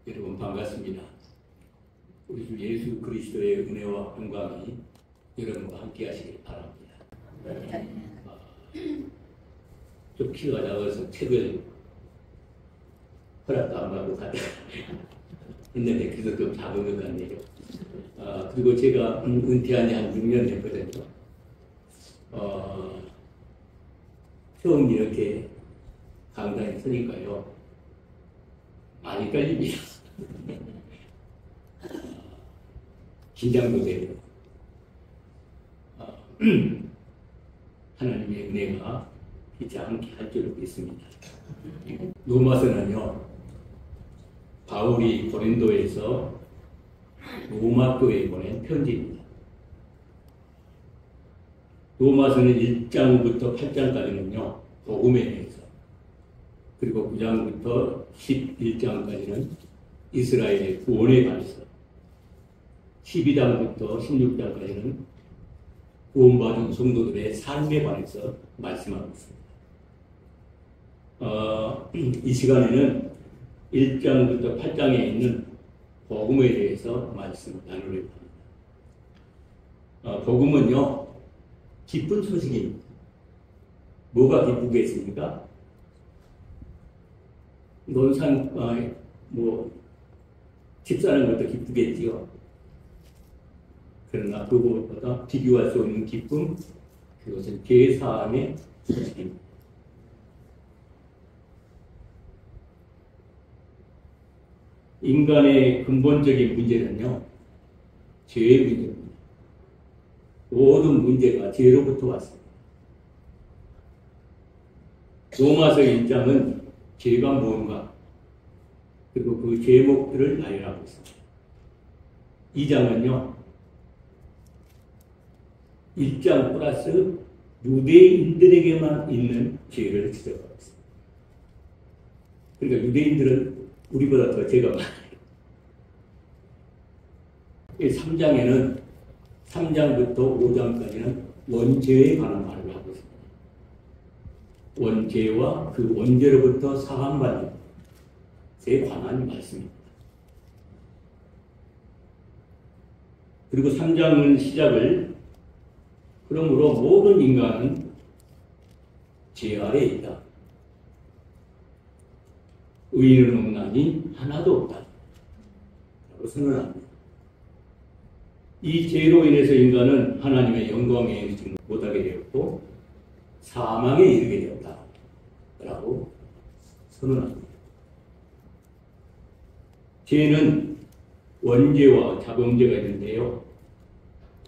여러분 반갑습니다. 우리 주 예수 그리스도의 은혜와 평강이 여러분과 함께 하시길 바랍니다. 좀 키가 작아서 책을 허락도 안 받고 갔다 했는데 그래서 좀 작은 것 같네요. 그리고 제가 은퇴한 지 한 6년 됐거든요. 처음 이렇게 강단에 서니까요. 많이 떨립니다. 긴장도 되고 하나님의 은혜가 잊지 않게 할 줄 믿습니다. 로마서는요, 바울이 고린도에서 로마 교회에 보낸 편지입니다. 로마서는 1장부터 8장까지는요, 복음에 대해서, 그리고 9장부터 11장까지는 이스라엘의 구원에 관해서, 12장부터 16장까지는 구원받은 성도들의 삶에 관해서 말씀하고 있습니다. 이 시간에는 1장부터 8장에 있는 복음에 대해서 말씀을 나누려고 합니다. 복음은요, 기쁜 소식입니다. 뭐가 기쁘겠습니까? 논산, 집 사는 것도 기쁘겠지요. 그러나 그것보다 비교할 수 없는 기쁨, 그것은 죄사함의 소식입니다. 인간의 근본적인 문제는요, 죄의 문제입니다. 모든 문제가 죄로부터 왔습니다. 로마서 1장은 죄가 무엇인가, 그리고 그 제목들을 나열하고 있습니다. 2장은요, 1장 플러스 유대인들에게만 있는 죄를 지적하고 있습니다. 그러니까 유대인들은 우리보다 더 죄가 많아요. 3장에는 3장부터 5장까지는 원죄에 관한 말을 하고 있습니다. 원죄와 그 원죄로부터 사함받는 것에 관한 말씀입니다. 그리고 3장은 시작을 그러므로 모든 인간은 죄 아래에 있다. 의인은 없나니 하나도 없다. 라고 선언합니다. 이 죄로 인해서 인간은 하나님의 영광에 이르지 못하게 되었고 사망에 이르게 되었다. 라고 선언합니다. 죄는 원죄와 자범죄가 있는데요.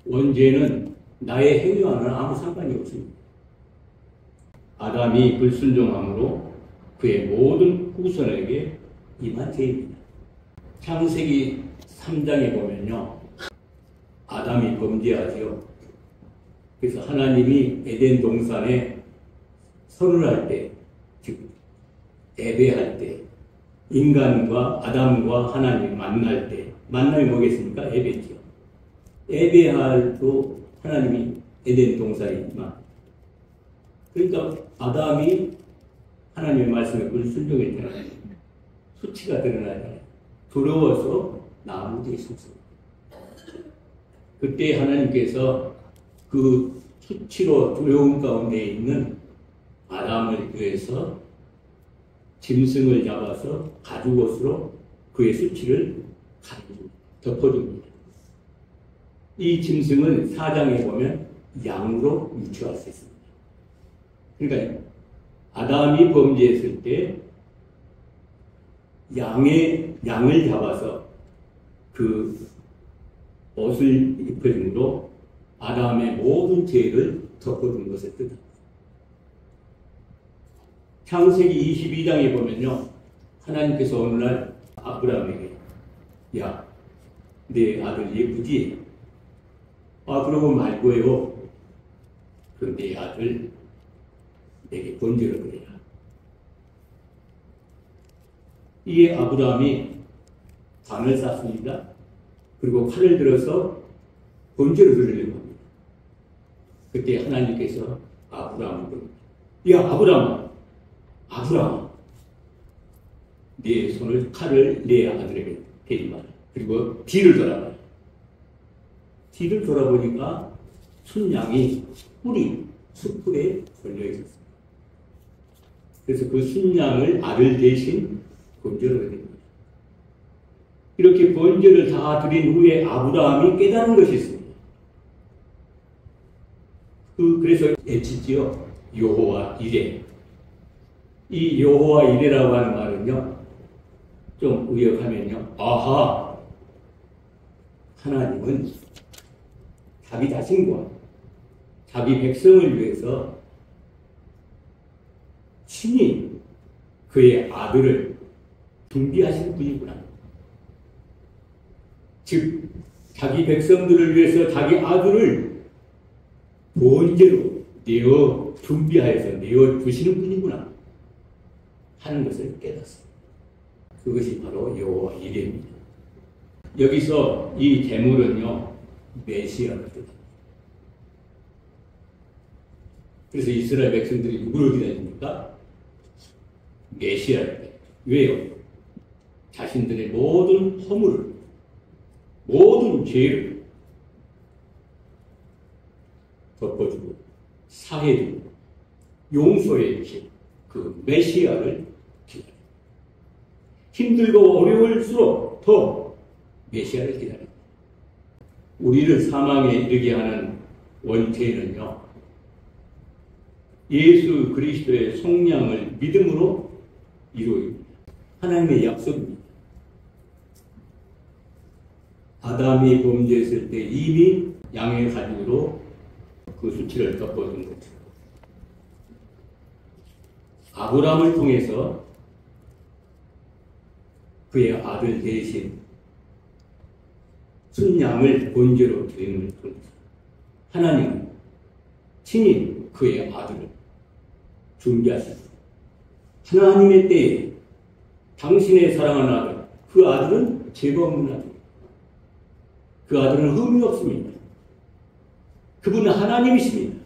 원죄는 나의 행위와는 아무 상관이 없습니다. 아담이 불순종함으로 그의 모든 후손에게 임한 죄입니다. 창세기 3장에 보면요, 아담이 범죄하지요. 그래서 하나님이 에덴 동산에 선언할 때, 즉 예배할 때, 인간과 아담과 하나님 만날 때, 만남이 뭐겠습니까? 예배지요. 예배할 또 하나님이 에덴 동산이지만, 그러니까 아담이 하나님의 말씀에 불순종했잖아요. 수치가 드러나잖아요. 두려워서 나무에 숨습니다. 그때 하나님께서 그 수치로 두려움 가운데 있는 아담을 위해서 짐승을 잡아서 가죽옷으로 그의 수치를 덮어줍니다. 이 짐승은 4장에 보면 양으로 유추할 수 있습니다. 그러니까 아담이 범죄했을 때 양을 잡아서 그 옷을 입혀줌으로 아담의 모든 죄를 덮어준 것을 뜻합니다. 창세기 22장에 보면요, 하나님께서 어느 날 아브라함에게, 야, 내 아들 예쁘지? 그러고 말고요, 그 내 아들 내게 번제로 드리라. 이에 아브라함이 관을 쌌습니다. 그리고 칼을 들어서 번제로 드리려고 합니다. 그때 하나님께서 아브라함을 부릅니다. 야, 아브라함, 네 손을 칼을 내 아들에게 대지 마라. 그리고 뒤를 돌아봐라. 뒤를 돌아보니까 순양이 뿔이 숯불에 걸려 있었습니다. 그래서 그 순양을 아들 대신 번제로 드립니다. 이렇게 번제를 다 드린 후에 아브라함이 깨달은 것이 있습니다. 그래서 애치지요. 여호와 이레. 이 여호와 이레라고 하는 말은요, 좀 의역하면요, 아하, 하나님은 자기 자신과 자기 백성을 위해서 친히 그의 아들을 준비하신 분이구나. 즉 자기 백성들을 위해서 자기 아들을 번제로 내어 준비하여서 내어 주시는 분이구나 하는 것을 깨닫습니다. 그것이 바로 여호와 이레입니다. 여기서 이 제물은요, 메시아를 뜻합니다. 그래서 이스라엘 백성들이 누구를 기다립니까? 메시아를 기다립니다. 왜요? 자신들의 모든 허물을, 모든 죄를 덮어주고 사해주고 용서해 주신 그 메시아를 기다립니다. 힘들고 어려울수록 더 메시아를 기다립니다. 우리를 사망에 이르게 하는 원죄는요, 예수 그리스도의 속량을 믿음으로 이루어집니다. 하나님의 약속입니다. 아담이 범죄했을 때 이미 양의 가죽으로 그 수치를 덮어준 거죠. 아브라함을 통해서 그의 아들 대신 순양을 번제로 드리는 것을 통해서 하나님은 친히 그의 아들을 준비하셨습니다. 하나님의 때에 당신의 사랑하는 아들, 그 아들은 죄가 없는 아들입니다. 그 아들은 흠이 없습니다. 그분은 하나님이십니다.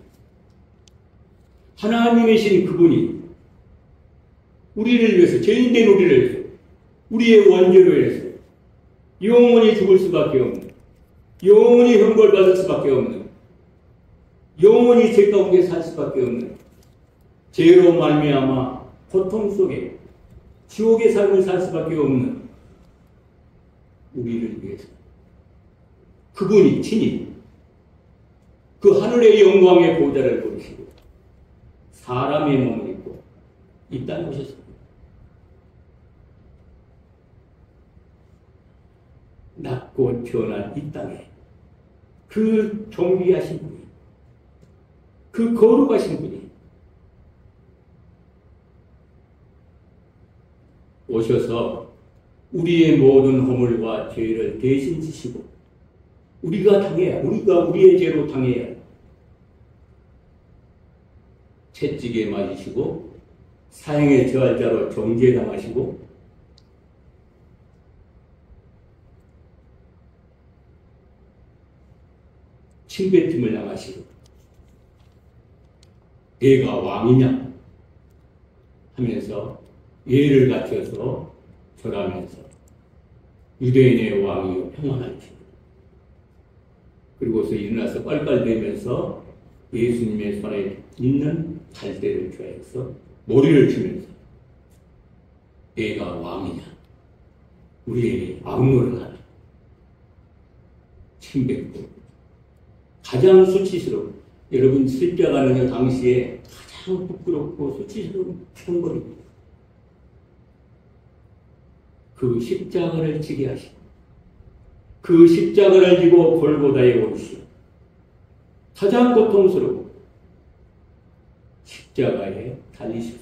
하나님이신 그분이 우리를 위해서, 죄인된 우리를 위해서, 우리의 원죄로 위해서 영원히 죽을 수밖에 없는, 영원히 형벌받을 수밖에 없는, 영원히 죄 가운데 살 수밖에 없는, 죄로 말미암아 고통 속에 지옥의 삶을 살 수밖에 없는 우리를 위해서 그분이 친히 그 하늘의 영광의 보좌를 부르시고 사람의 몸을 입고 이 땅에 오셨습니다. 낮고 태어난 이 땅에 그 존귀하신 분이, 그 거룩하신 분이 오셔서 우리의 모든 허물과 죄를 대신 지시고 우리가 우리의 죄로 당해야 채찍에 맞으시고 사형의 저할자로 정죄당하시고 침뱉음을 당하시고 내가 왕이냐 하면서 예를 갖춰서 절하면서 유대인의 왕이요 평안하시고 그리고서 일어나서 빨빨대면서 예수님의 손에 있는 갈대를 쥐어서 머리를 치면서 내가 왕이냐 우리에게 왕노를 하라 침뱉고 가장 수치스러운, 여러분 십자가는요 당시에 가장 부끄럽고 수치스러운 형벌입니다. 그 십자가를 지게 하시고 그 십자가를 지고 골고다에 오르시고 가장 고통스러운 십자가에 달리셔서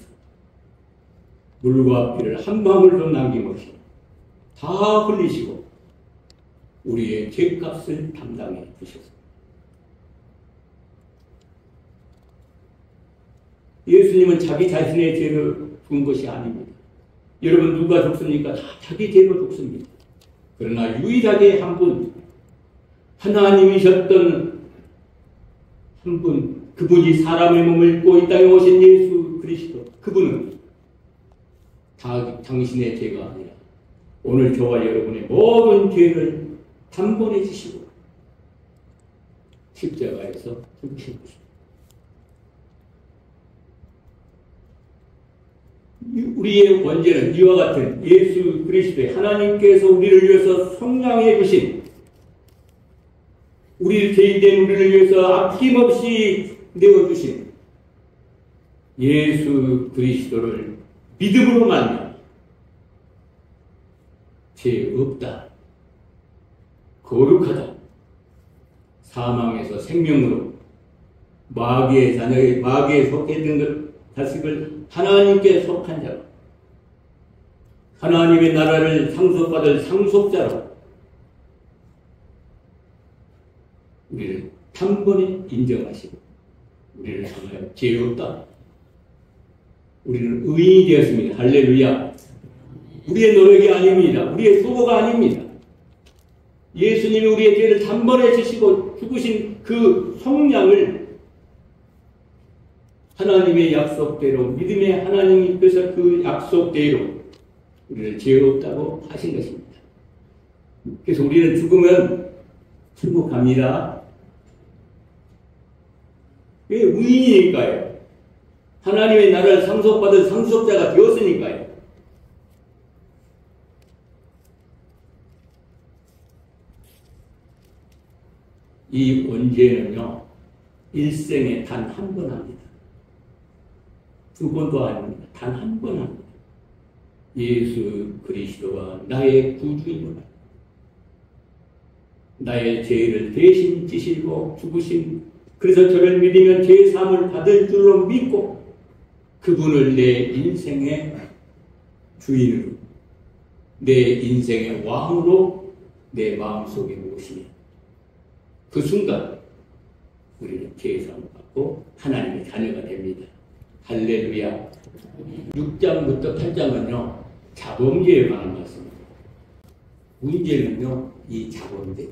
물과 피를 한 방울도 남김없이 다 흘리시고 우리의 죄값을 담당해 주셨습니다. 예수님은 자기 자신의 죄를 죽은 것이 아닙니다. 여러분 누가 죽습니까? 다 자기 죄로 죽습니다. 그러나 유일하게 한 분, 하나님이셨던 한 분, 그분이 사람의 몸을 입고 이 땅에 오신 예수 그리스도, 그분은 당신의 죄가 아니라 오늘 저와 여러분의 모든 죄를 단번에 지시고 십자가에서 죽으신 것입니다. 우리의 원죄는 이와 같은 예수 그리스도의 하나님께서 우리를 위해서 성량해 주신, 우리 죄인된 우리를 위해서 아낌없이 내어주신 예수 그리스도를 믿음으로 말미암아 죄 없다, 거룩하다, 사망에서 생명으로 마귀의 자녀의 마귀에 속했던 자식을 하나님께 속한 자로, 하나님의 나라를 상속받을 상속자로 우리를 단번에 인정하시고 우리를 향하여 죄 없다, 우리는 의인이 되었습니다. 할렐루야. 우리의 노력이 아닙니다. 우리의 수고가 아닙니다. 예수님이 우리의 죄를 단번에 지시고 죽으신 그 성량을 하나님의 약속대로, 믿음의 하나님께서 그 약속대로 우리를 죄 없다고 하신 것입니다. 그래서 우리는 죽으면 천국 갑니다. 왜? 의인이니까요. 하나님의 나라를 상속받은 상속자가 되었으니까요. 이 원죄는요, 일생에 단 한 번 합니다. 두 번도 아닙니다. 단 한 번 합니다. 예수 그리스도가 나의 구주이므로 나의 죄를 대신 지시고 죽으신, 그래서 저를 믿으면 죄 사함을 받을 줄로 믿고 그분을 내 인생의 주인으로, 내 인생의 왕으로 내 마음속에 모시면 그 순간 우리는 죄 사함을 받고 하나님의 자녀가 됩니다. 할렐루야. 6장부터 8장은요 자범죄에 관한 말씀입니다. 문제는요 이 자범죄.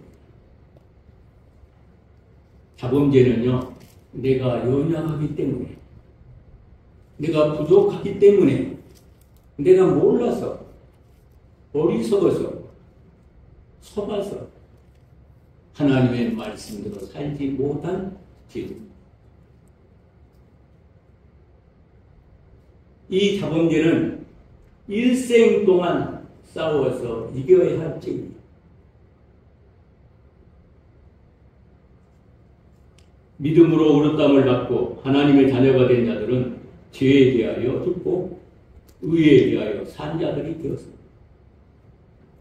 자범죄는요 내가 연약하기 때문에, 내가 부족하기 때문에, 내가 몰라서, 어리석어서, 속아서 하나님의 말씀대로 살지 못한 죄입니다. 이 자범죄는 일생 동안 싸워서 이겨야 할 죄입니다. 믿음으로 의롭다함을 받고 하나님의 자녀가 된 자들은 죄에 대하여 죽고 의에 대하여 산 자들이 되었습니다.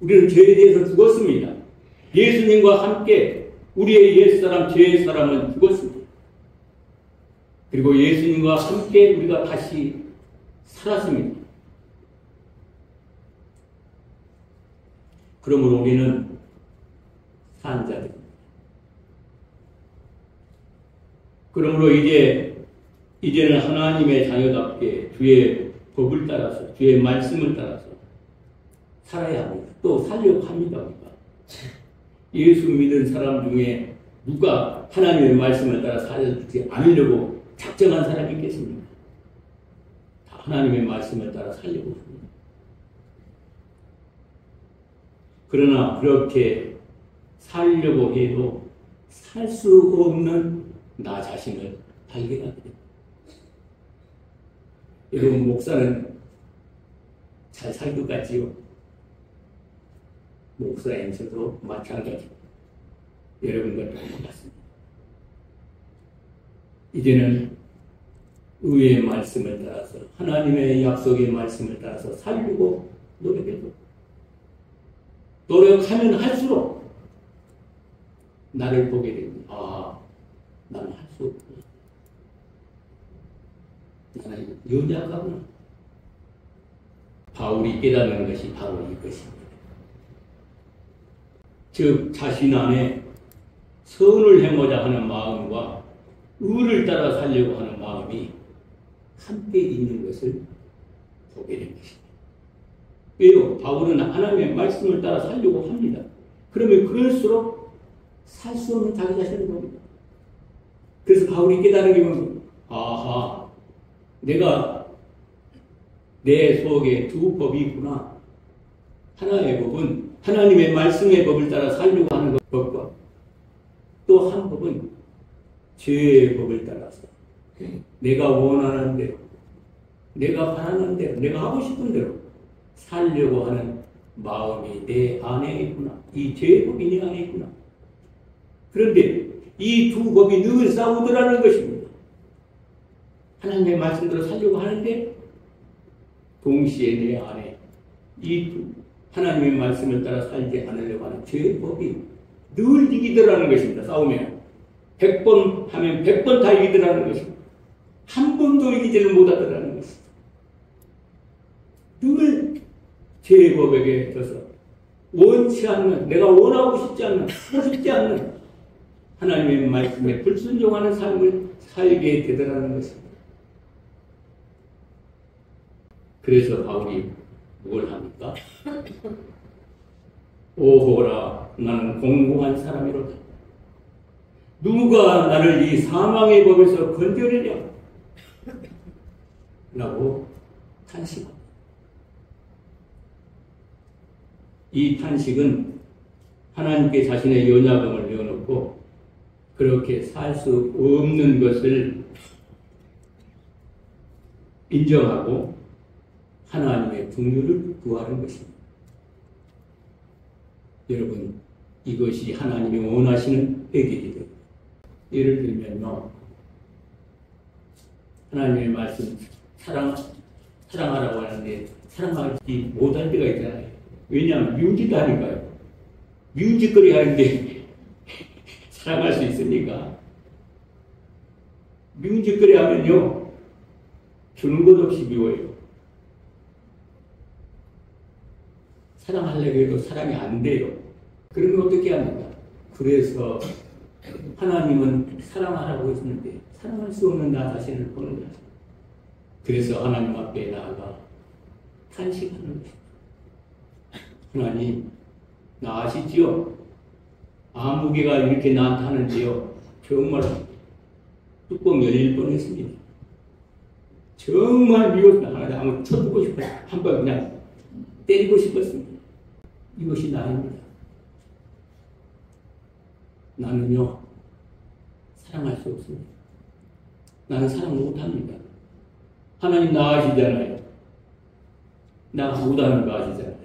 우리는 죄에 대해서 죽었습니다. 예수님과 함께 우리의 옛사람, 죄의 사람은 죽었습니다. 그리고 예수님과 함께 우리가 다시 살았습니다. 그러므로 우리는 산 자들입니다. 그러므로 이제는 하나님의 자녀답게 주의 법을 따라서, 주의 말씀을 따라서 살아야 합니다. 또 살려고 합니다. 우리가. 예수 믿은 사람 중에 누가 하나님의 말씀을 따라 살지 않으려고 작정한 사람이 있겠습니까? 다 하나님의 말씀을 따라 살려고 합니다. 그러나 그렇게 살려고 해도 살 수 없는 나 자신을 발견하게 됩니다. 여러분, 목사는 잘 살 것 같지요? 목사님께서도 마찬가지입니다. 여러분과 똑같습니다. 이제는 의의 말씀을 따라서, 하나님의 약속의 말씀을 따라서 살려고 노력해도, 노력하면 할수록 나를 보게 됩니다. 아, 나는 할 수 없구나. 나는 연약하구나. 바울이 깨닫는 것이 바로 이것입니다. 즉, 자신 안에 선을 행하고자 하는 마음과 의를 따라 살려고 하는 마음이 함께 있는 것을 보게 된 것입니다. 왜요? 바울은 하나님의 말씀을 따라 살려고 합니다. 그러면 그럴수록 살 수 없는 자기 자신을 봅니다. 그래서 바울이 깨달은 게 뭡니까? 아하, 내가 내 속에 두 법이 있구나. 하나의 법은 하나님의 말씀의 법을 따라 살려고 하는 법과 또 한 법은 죄의 법을 따라서 내가 원하는 대로, 내가 바라는 대로, 내가 하고 싶은 대로 살려고 하는 마음이 내 안에 있구나. 이 죄의 법이 내 안에 있구나. 그런데 이 두 법이 늘 싸우더라는 것입니다. 하나님의 말씀대로 살려고 하는데 동시에 내 안에 이 두 하나님의 말씀을 따라 살지 않으려고 하는 죄의 법이 늘 이기더라는 것입니다. 싸우면 100번 하면 100번 다 이기더라는 것입니다. 한 번도 이기지를 못하더라는 것입니다. 늘 죄의 법에게 져서 원치 않는, 내가 원하고 싶지 않는, 하고 싶지 않는 하나님의 말씀에 불순종하는 삶을 살게 되더라는 것입니다. 그래서 바울이 뭘 합니까? 오호라, 나는 공고한 사람이로다. 누가 나를 이 사망의 법에서 건져내랴? 라고 탄식합니다. 이 탄식은 하나님께 자신의 연약함을 내어놓고 그렇게 살 수 없는 것을 인정하고 하나님의 긍휼을 구하는 것입니다. 여러분, 이것이 하나님이 원하시는 회개이 됩니다. 예를 들면요, 하나님의 말씀 사랑하라고 하는데 사랑하지 못할 때가 있잖아요. 왜냐하면 미움짓하니까요. 미움짓거리 하는데 사랑할 수 있습니까? 미움짓거리 하면요, 주는 것 없이 미워요. 사랑하려고 해도 사랑이 안 돼요. 그러면 어떻게 합니까? 그래서 하나님은 사랑하라고 했는데 사랑할 수 없는 나 자신을 보는 거죠. 그래서 하나님 앞에 나아가 탄식하는 것입니다. 하나님, 나 아시지요? 아무개가 이렇게 나한테 하는데요, 정말 뚜껑 열릴 뻔했습니다. 정말 미웠다. 하나님 한번 쳐주고 싶어요. 한번 그냥 때리고 싶었습니다. 이것이 나입니다. 나는요, 사랑할 수 없습니다. 나는 사랑 못합니다. 하나님 나 아시잖아요. 나 못하는 거 아시잖아요.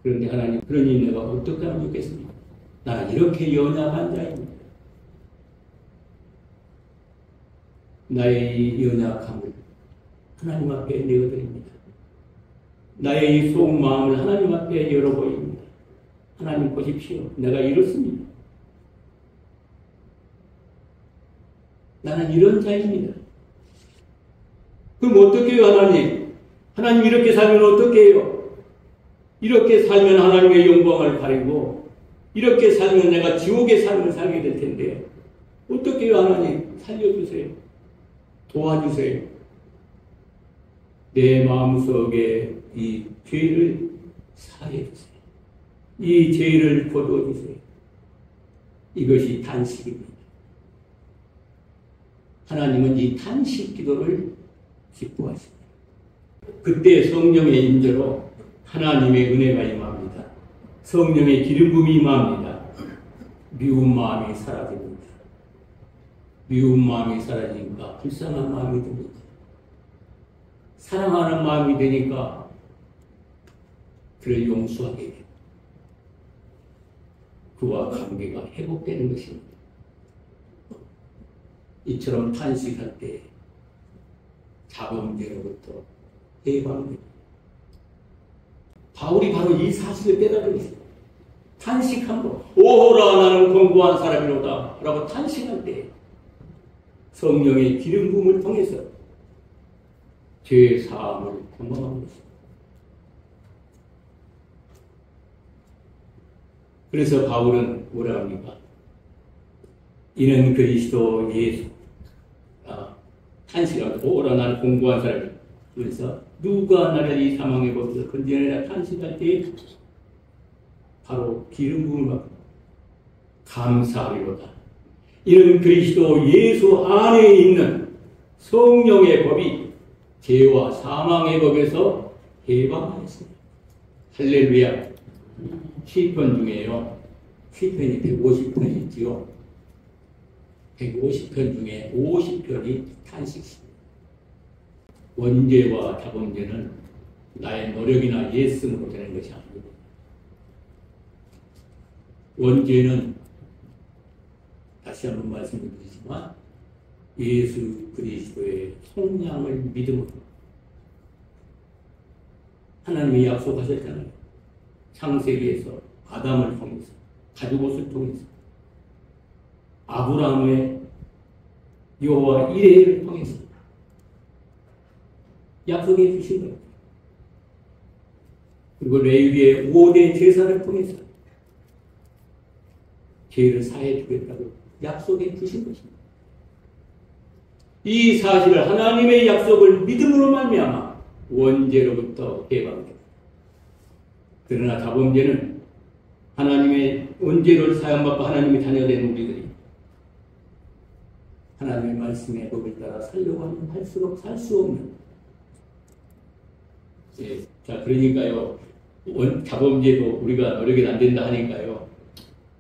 그런데 하나님, 그러니 내가 어떻게 하면 좋겠습니까? 나는 이렇게 연약한 자입니다. 나의 이 연약함을 하나님 앞에 내어드립니다. 나의 이 속마음을 하나님 앞에 열어보입니다. 하나님 보십시오. 내가 이렇습니다. 나는 이런 자입니다. 그럼 어떻게 해요, 하나님? 하나님 이렇게 살면 어떻게 해요? 이렇게 살면 하나님의 영광을 가리고 이렇게 살면 내가 지옥의 삶을 살게 될 텐데 어떻게 해요, 하나님? 살려주세요. 도와주세요. 내 마음속에 이 죄를 사해주세요. 이 죄를 거둬주세요. 이것이 탄식입니다. 하나님은 이 탄식 기도를 기뻐하십니다. 그때 성령의 임재로 하나님의 은혜가 임합니다. 성령의 기름 부음이 임합니다. 미운 마음이 사라집니다. 미운 마음이 사라지니까 불쌍한 마음이 듭니다. 사랑하는 마음이 되니까 그를 용서하게 됩니다. 그와 관계가 회복되는 것입니다. 이처럼 탄식할 때 자범죄로부터 해방됩니다. 바울이 바로 이 사실을 깨달은 것입니다. 탄식한 거, 오호라 나는 공고한 사람이로다 라고 탄식할 때 성령의 기름 부음을 통해서 죄 사함을 경험하는 것입니다. 그래서 바울은 뭐라 합니까? 이는 그리스도 예수. 탄식하고 오라 나는 공고한 사람이다. 그래서 누가 나를 이 사망의 법에서 건져내라 탄식할 때 바로 기름 부음을 받고 감사하리로다. 이는 그리스도 예수 안에 있는 성령의 법이 죄와 사망의 법에서 해방하였습니다. 할렐루야. 시편 중에요. 시편이 150편이지요. 150편 중에 50편이 탄식입니다. 원죄와 자범죄는 나의 노력이나 예씀으로 되는 것이 아닙니다. 원죄는 다시 한번 말씀드리지만 예수 그리스도의 속량을 믿음으로 하나님이 약속하셨잖아요. 창세기에서 아담을 통해서 가죽옷을 통해서 아브라함의 여호와 이레를 통해서 약속해 주신 거예요. 그리고 레위기의 5대 제사를 통해서 죄를 사해 주겠다고 약속해 주신 것입니다. 이 사실을 하나님의 약속을 믿음으로 말미암아 원죄로부터 해방됩니다. 그러나 자범죄는 하나님의 원죄를 사용받고 하나님의 자녀된 우리들이 하나님의 말씀의 법을 따라 살려고 하면 할수록 살 수 없는 자 그러니까요 자범죄도 우리가 노력이 안 된다 하니까요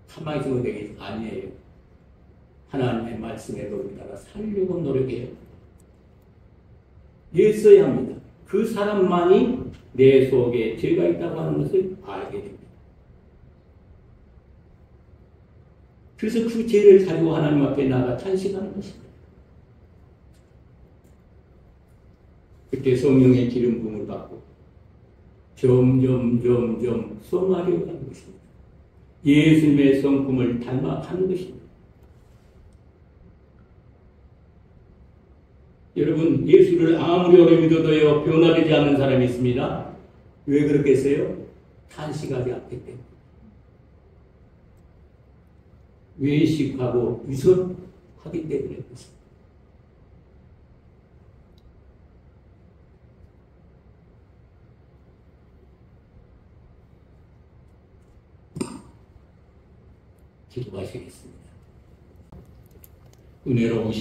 가만히 있으면 되게 아니에요. 하나님의 말씀의 법을 따라 살려고 노력해요. 애써야 합니다. 그 사람만이 내 속에 죄가 있다고 하는 것을 알게 됩니다. 그래서 그 죄를 가지고 하나님 앞에 나아가 탄식하는 것입니다. 그때 성령의 기름 부음을 받고 점점 성하려고 하는 것입니다. 예수님의 성품을 닮아가는 것입니다. 여러분 예수를 아무리 오래 믿어도요 변화되지 않는 사람이 있습니다. 왜 그렇겠어요? 탄식하지 않기 때문에. 외식하고 유선하기 때문에 그렇습니다. 기도하시겠습니다. 은혜로우신